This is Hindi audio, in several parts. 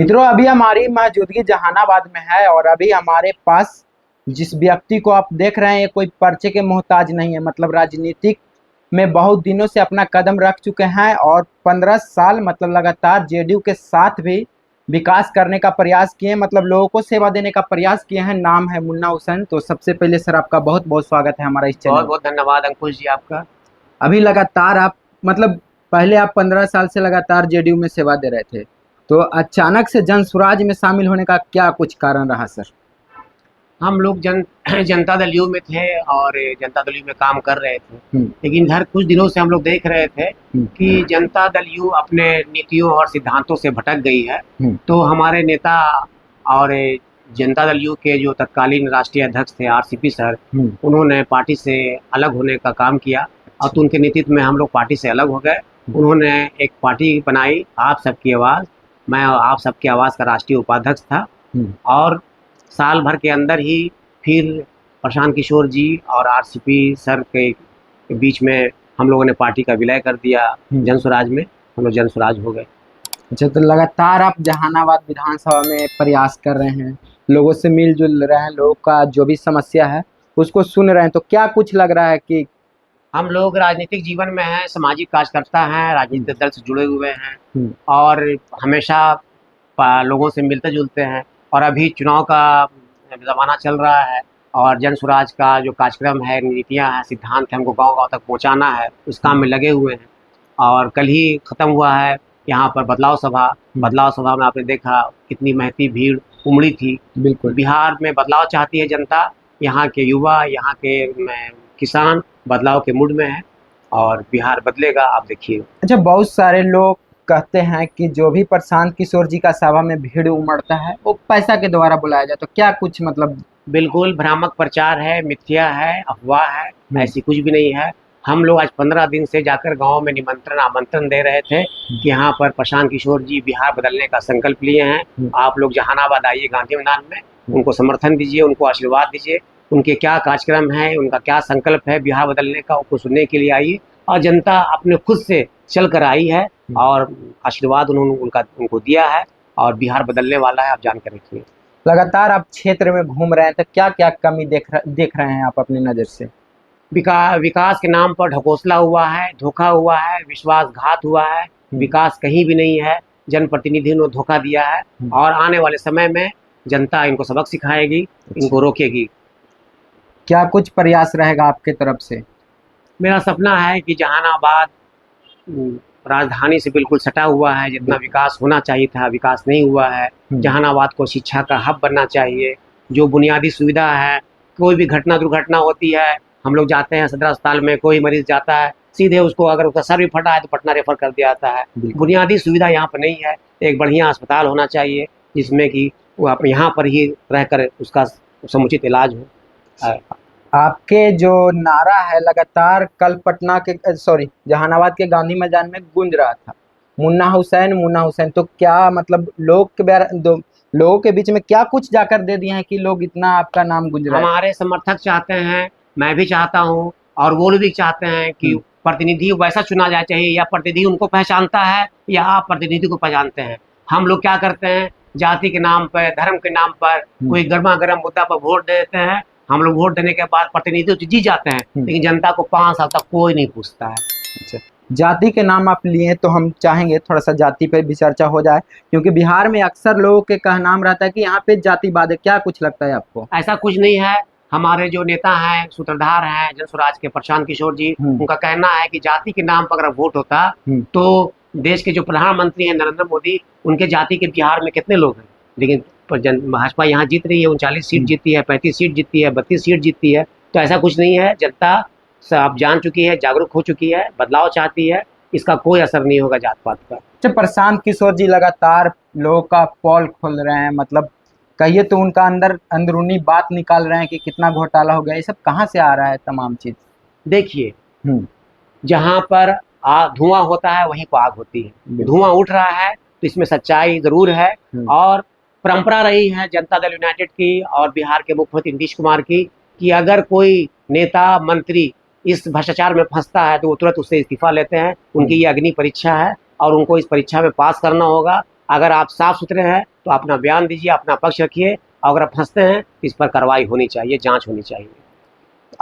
मित्रों, अभी हमारी मौजूदगी जहानाबाद में है और अभी हमारे पास जिस व्यक्ति को आप देख रहे हैं ये कोई पर्चे के मोहताज नहीं है। मतलब राजनीतिक में बहुत दिनों से अपना कदम रख चुके हैं और 15 साल मतलब लगातार जेडीयू के साथ भी विकास करने का प्रयास किए, मतलब लोगों को सेवा देने का प्रयास किए हैं। नाम है मुन्ना हुसैन। तो सबसे पहले सर आपका बहुत बहुत स्वागत है हमारा इस चैनल। बहुत बहुत धन्यवाद अंकुश जी आपका। अभी लगातार आप मतलब पहले आप 15 साल से लगातार जेडीयू में सेवा दे रहे थे, तो अचानक से जन स्वराज में शामिल होने का क्या कुछ कारण रहा सर? हम लोग जनता दल यू में थे और जनता दल यू में काम कर रहे थे, लेकिन हर कुछ दिनों से हम लोग देख रहे थे कि जनता दल यू अपने नीतियों और सिद्धांतों से भटक गई है। तो हमारे नेता और जनता दल यू के जो तत्कालीन राष्ट्रीय अध्यक्ष थे आरसीपी सर, उन्होंने पार्टी से अलग होने का काम किया और तो उनके नेतृत्व में हम लोग पार्टी से अलग हो गए। उन्होंने एक पार्टी बनाई, आप सबकी आवाज़। मैं आप सबकी आवाज़ का राष्ट्रीय उपाध्यक्ष था और साल भर के अंदर ही फिर प्रशांत किशोर जी और आरसीपी सर के बीच में हम लोगों ने पार्टी का विलय कर दिया। जन स्वराज में हम लोग जन स्वराज हो गए। अच्छा, तो लगातार आप जहानाबाद विधानसभा में प्रयास कर रहे हैं, लोगों से मिलजुल रहे हैं, लोगों का जो भी समस्या है उसको सुन रहे हैं, तो क्या कुछ लग रहा है कि हम लोग राजनीतिक जीवन में हैं, सामाजिक कार्यकर्ता हैं, राजनीतिक दल से जुड़े हुए हैं और हमेशा लोगों से मिलते जुलते हैं। और अभी चुनाव का ज़माना चल रहा है और जन स्वराज का जो कार्यक्रम है, नीतियाँ हैं, सिद्धांत हैं, हमको गांव-गांव तक पहुंचाना है, उस काम में लगे हुए हैं। और कल ही ख़त्म हुआ है यहाँ पर बदलाव सभा में आपने देखा कितनी महती भीड़ उमड़ी थी। बिल्कुल, बिहार में बदलाव चाहती है जनता, यहाँ के युवा, यहाँ के किसान बदलाव के मूड में है और बिहार बदलेगा, आप देखिए। अच्छा, बहुत सारे लोग कहते हैं कि जो भी प्रशांत किशोर जी का सभा में भीड़ उमड़ता है वो पैसा के द्वारा बुलाया जाए, तो क्या कुछ मतलब? बिल्कुल भ्रामक प्रचार है, मिथ्या है, अफवाह है, ऐसी कुछ भी नहीं है। हम लोग आज 15 दिन से जाकर गांव में निमंत्रण आमंत्रण दे रहे थे कि यहाँ पर प्रशांत किशोर जी बिहार बदलने का संकल्प लिए हैं। आप लोग जहानाबाद आइए गांधी मैदान में, उनको समर्थन दीजिए, उनको आशीर्वाद दीजिए। उनके क्या कार्यक्रम है, उनका क्या संकल्प है बिहार बदलने का, उसको सुनने के लिए आइए। और जनता अपने खुद से चल कर आई है और आशीर्वाद उन्होंने उनको दिया है और बिहार बदलने वाला है, आप जानकर रखिए। लगातार आप क्षेत्र में घूम रहे हैं, तो क्या क्या कमी देख रहे हैं आप अपनी नज़र से? विकास के नाम पर ढकोसला हुआ है, धोखा हुआ है, विश्वासघात हुआ है। विकास कहीं भी नहीं है, जनप्रतिनिधि ने धोखा दिया है और आने वाले समय में जनता इनको सबक सिखाएगी, इनको रोकेगी। क्या कुछ प्रयास रहेगा आपके तरफ से? मेरा सपना है कि जहानाबाद राजधानी से बिल्कुल सटा हुआ है, जितना विकास होना चाहिए था विकास नहीं हुआ है। जहानाबाद को शिक्षा का हब बनना चाहिए। जो बुनियादी सुविधा है, कोई भी दुर्घटना होती है, हम लोग जाते हैं सदर अस्पताल में, कोई मरीज जाता है सीधे उसको अगर उसका सर भी फटा है तो पटना रेफर कर दिया जाता है। बुनियादी सुविधा यहाँ पर नहीं है। एक बढ़िया अस्पताल होना चाहिए जिसमें कि वो आप यहाँ पर ही रहकर उसका समुचित इलाज हो। आपके जो नारा है लगातार कल जहानाबाद के गांधी मैदान में गूंज रहा था, मुन्ना हुसैन, तो क्या मतलब लोगों के बीच में क्या कुछ जाकर दे दिए हैं कि लोग इतना आपका नाम गूंज रहा है? हमारे समर्थक चाहते हैं, मैं भी चाहता हूँ और वो भी चाहते हैं कि प्रतिनिधि वैसा चुना जाना चाहिए, या प्रतिनिधि उनको पहचानता है या आप प्रतिनिधि को पहचानते हैं। हम लोग क्या करते हैं, जाति के नाम पर, धर्म के नाम पर कोई गर्मा गर्म मुद्दा पर वोट दे देते हैं। हम लोग वोट देने के बाद प्रतिनिधि तो जीत जाते हैं, लेकिन जनता को 5 साल तक कोई नहीं पूछता है। अच्छा, जाति के नाम आप लिए तो हम चाहेंगे थोड़ा सा जाति पे भी चर्चा हो जाए, क्योंकि बिहार में अक्सर लोगों के कहनाम रहता है कि यहाँ पे जातिवाद है। क्या कुछ लगता है आपको? ऐसा कुछ नहीं है। हमारे जो नेता हैं, सूत्रधार हैं जन स्वराज के प्रशांत किशोर जी, उनका कहना है कि जाति के नाम पर अगर वोट होता तो देश के जो प्रधानमंत्री हैं नरेंद्र मोदी, उनके जाति के बिहार में कितने लोग हैं। लेकिन भाजपा यहाँ जीत रही है, 39 सीट जीती है, 35 सीट जीती है, 32 सीट जीती है। तो ऐसा कुछ नहीं है। जनता सब जान चुकी है, जागरूक हो चुकी है, बदलाव चाहती है, इसका कोई असर नहीं होगा जात पात का। अच्छा, प्रशांत किशोर जी लगातार लोगों का पोल खोल रहे हैं, मतलब कहिए तो उनका अंदरूनी बात निकाल रहे हैं कि कितना घोटाला हो गया, ये सब कहाँ से आ रहा है तमाम चीज? देखिए, जहाँ पर धुआं होता है वहीं पर आग होती है। धुआं उठ रहा है तो इसमें सच्चाई जरूर है। और परंपरा रही है जनता दल यूनाइटेड की और बिहार के मुख्यमंत्री नीतीश कुमार की कि अगर कोई नेता मंत्री इस भ्रष्टाचार में फंसता है तो वो तुरंत उससे इस्तीफा लेते हैं। उनकी ये अग्नि परीक्षा है और उनको इस परीक्षा में पास करना होगा। अगर आप साफ सुथरे हैं तो अपना बयान दीजिए, अपना पक्ष रखिए। अगर आप फंसते हैं तो इस पर कार्रवाई होनी चाहिए, जांच होनी चाहिए।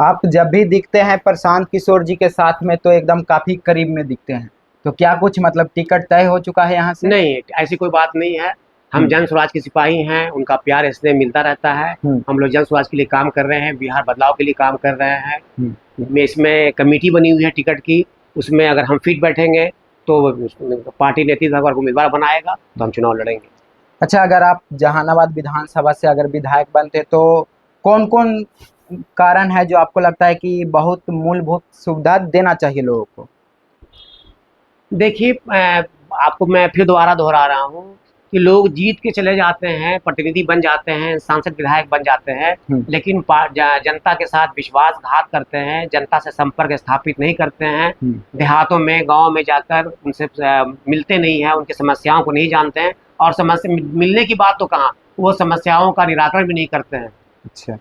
आप जब भी दिखते हैं प्रशांत किशोर जी के साथ में तो एकदम काफी करीब में दिखते हैं, तो क्या कुछ मतलब टिकट तय हो चुका है यहाँ से? नहीं, ऐसी कोई बात नहीं है। हम जन स्वराज के सिपाही हैं, उनका प्यार स्नेह मिलता रहता है। हम लोग जन स्वराज के लिए काम कर रहे हैं, बिहार बदलाव के लिए काम कर रहे हैं। इसमें कमेटी बनी हुई है टिकट की, उसमें अगर हम फिट बैठेंगे तो पार्टी नेतृत्व अगर उम्मीदवार बनाएगा तो हम चुनाव लड़ेंगे। अच्छा, अगर आप जहानाबाद विधानसभा से अगर विधायक बनते तो कौन कौन कारण है जो आपको लगता है कि बहुत मूलभूत सुविधा देना चाहिए लोगों को? देखिए, आपको मैं फिर दोबारा दोहरा रहा हूँ कि लोग जीत के चले जाते हैं, प्रतिनिधि बन जाते हैं, सांसद विधायक बन जाते हैं, लेकिन जनता के साथ विश्वासघात करते हैं, जनता से संपर्क स्थापित नहीं करते हैं, देहातों में गांव में जाकर उनसे मिलते नहीं हैं, उनकी समस्याओं को नहीं जानते हैं, और समस्या मिलने की बात तो कहाँ, वो समस्याओं का निराकरण भी नहीं करते हैं। अच्छा,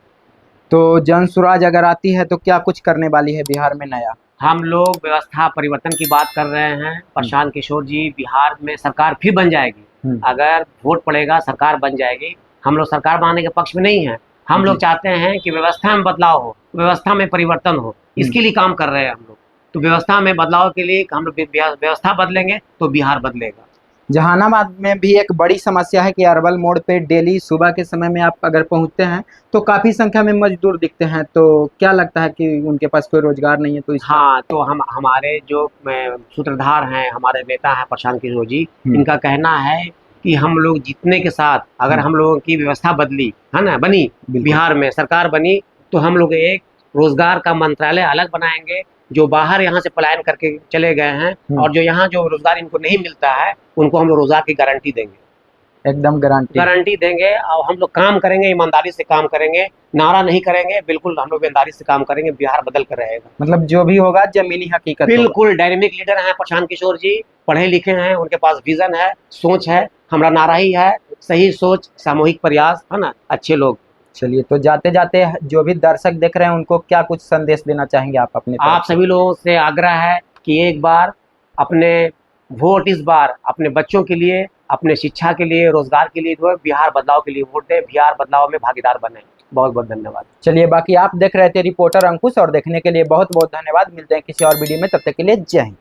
तो जन स्वराज अगर आती है तो क्या कुछ करने वाली है बिहार में नया? हम लोग व्यवस्था परिवर्तन की बात कर रहे हैं। प्रशांत किशोर जी, बिहार में सरकार फिर बन जाएगी। अगर वोट पड़ेगा सरकार बन जाएगी। हम लोग सरकार बनाने के पक्ष में नहीं है। हम लोग चाहते हैं कि व्यवस्था में बदलाव हो, व्यवस्था में परिवर्तन हो, इसके लिए काम कर रहे हैं हम लोग। तो व्यवस्था में बदलाव के लिए हम लोग व्यवस्था बदलेंगे तो बिहार बदलेगा। जहानाबाद में भी एक बड़ी समस्या है कि अरवल मोड़ पे डेली सुबह के समय में आप अगर पहुंचते हैं तो काफ़ी संख्या में मजदूर दिखते हैं, तो क्या लगता है कि उनके पास कोई रोजगार नहीं है? तो हाँ, तो हमारे जो सूत्रधार हैं, हमारे नेता हैं प्रशांत किशोर जी, इनका कहना है कि हम लोग जीतने के साथ अगर हम लोगों की व्यवस्था बदली है ना, बनी बिहार में सरकार बनी, तो हम लोग एक रोजगार का मंत्रालय अलग बनाएंगे। जो बाहर यहाँ से पलायन करके चले गए हैं और जो यहाँ जो रोजगार इनको नहीं मिलता है, उनको हम लोग रोजगार की गारंटी देंगे। एकदम गारंटी देंगे। और हम लोग काम करेंगे, ईमानदारी से काम करेंगे, नारा नहीं करेंगे, बिल्कुल हम लोग ईमानदारी से काम करेंगे। बिहार बदल कर रहेगा। मतलब जो भी होगा जमीनी हकीकत बिल्कुल। डायनेमिक लीडर हैं प्रशांत किशोर जी, पढ़े लिखे हैं, उनके पास विजन है, सोच है। हमारा नारा ही है, सही सोच सामूहिक प्रयास, है ना, अच्छे लोग। चलिए, तो जाते जाते जो भी दर्शक देख रहे हैं उनको क्या कुछ संदेश देना चाहेंगे आप अपने? आप सभी लोगों से आग्रह है कि एक बार अपने वोट, इस बार अपने बच्चों के लिए, अपने शिक्षा के लिए, रोजगार के लिए, बिहार बदलाव के लिए वोट दें, बिहार बदलाव में भागीदार बने। बहुत बहुत धन्यवाद। चलिए, बाकी आप देख रहे थे रिपोर्टर अंकुश, और देखने के लिए बहुत बहुत धन्यवाद। मिलते हैं किसी और वीडियो में, तब तक के लिए जय हिंद।